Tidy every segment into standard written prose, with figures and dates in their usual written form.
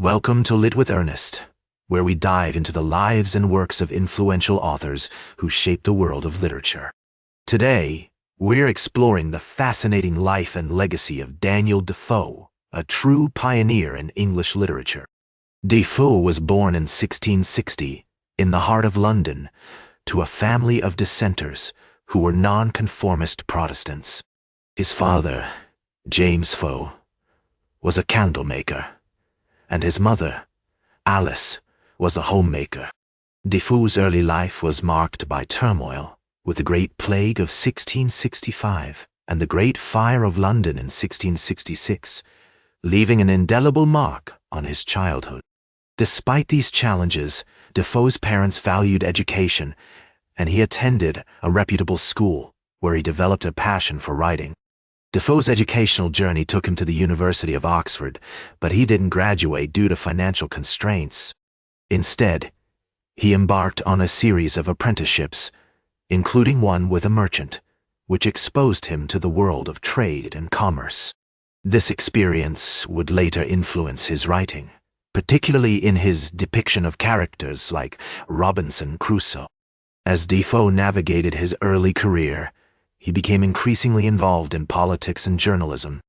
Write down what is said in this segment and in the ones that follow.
Welcome to Lit with Ernest, where we dive into the lives and works of influential authors who shaped the world of literature. Today, we're exploring the fascinating life and legacy of Daniel Defoe, a true pioneer in English literature. Defoe was born in 1660 in the heart of London to a family of dissenters who were nonconformist Protestants. His father, James Defoe, was a candle maker, and his mother, Alice, was a homemaker. Defoe's early life was marked by turmoil, with the Great Plague of 1665 and the Great Fire of London in 1666, leaving an indelible mark on his childhood. Despite these challenges, Defoe's parents valued education, and he attended a reputable school where he developed a passion for writing. Defoe's educational journey took him to the University of Oxford, but he didn't graduate due to financial constraints. Instead, he embarked on a series of apprenticeships, including one with a merchant, which exposed him to the world of trade and commerce. This experience would later influence his writing, particularly in his depiction of characters like Robinson Crusoe. As Defoe navigated his early career, he became increasingly involved in politics and journalism.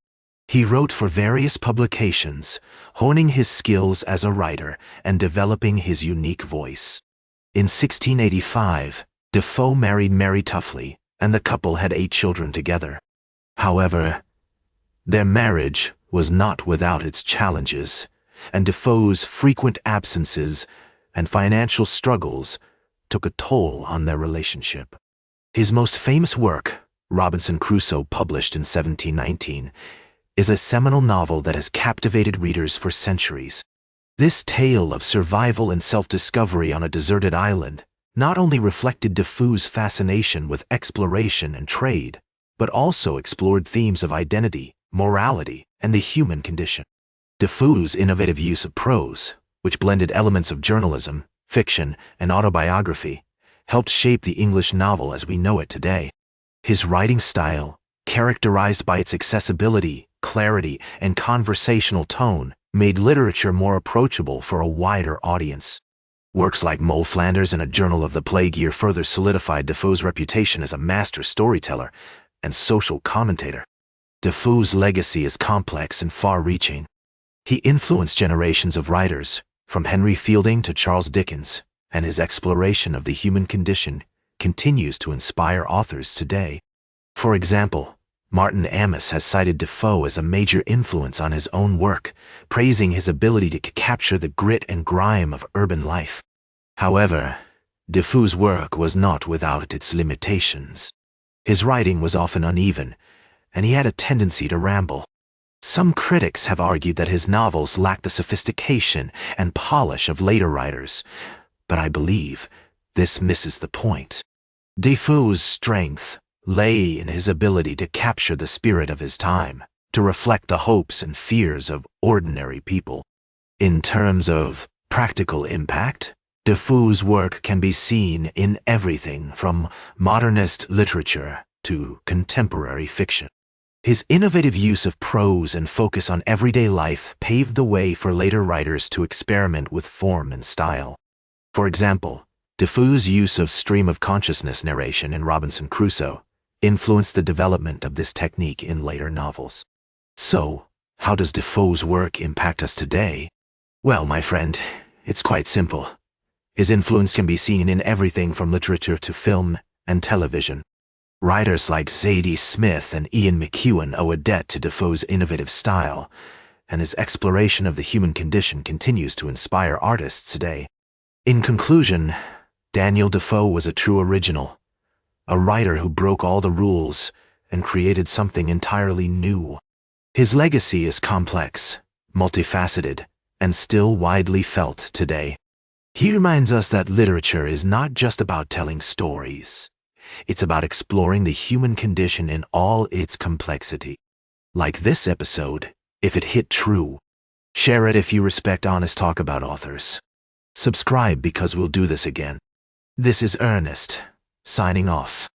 He wrote for various publications, honing his skills as a writer and developing his unique voice. In 1685, Defoe married Mary Tuffley, and the couple had 8 children together. However, their marriage was not without its challenges, and Defoe's frequent absences and financial struggles took a toll on their relationship. His most famous work, Robinson Crusoe, published in 1719, is a seminal novel that has captivated readers for centuries. This tale of survival and self-discovery on a deserted island not only reflected Defoe's fascination with exploration and trade, but also explored themes of identity, morality, and the human condition. Defoe's innovative use of prose, which blended elements of journalism, fiction, and autobiography, helped shape the English novel as we know it today. His writing style, characterized by its accessibility, clarity, and conversational tone, made literature more approachable for a wider audience. Works like Moll Flanders and A Journal of the Plague Year further solidified Defoe's reputation as a master storyteller and social commentator. Defoe's legacy is complex and far-reaching. He influenced generations of writers, from Henry Fielding to Charles Dickens, and his exploration of the human condition continues to inspire authors today. For example, Martin Amis has cited Defoe as a major influence on his own work, praising his ability to capture the grit and grime of urban life. However, Defoe's work was not without its limitations. His writing was often uneven, and he had a tendency to ramble. Some critics have argued that his novels lack the sophistication and polish of later writers, but I believe this misses the point. Defoe's strength lay in his ability to capture the spirit of his time, to reflect the hopes and fears of ordinary people. In terms of practical impact, Defoe's work can be seen in everything from modernist literature to contemporary fiction. His innovative use of prose and focus on everyday life paved the way for later writers to experiment with form and style. For example, Defoe's use of stream-of-consciousness narration in Robinson Crusoe influenced the development of this technique in later novels. So, how does Defoe's work impact us today? Well, my friend, it's quite simple. His influence can be seen in everything from literature to film and television. Writers like Zadie Smith and Ian McEwan owe a debt to Defoe's innovative style, and his exploration of the human condition continues to inspire artists today. In conclusion, Daniel Defoe was a true original, a writer who broke all the rules and created something entirely new. His legacy is complex, multifaceted, and still widely felt today. He reminds us that literature is not just about telling stories. It's about exploring the human condition in all its complexity. Like this episode, if it hit true. Share it if you respect honest talk about authors. Subscribe because we'll do this again. This is Ernest, signing off.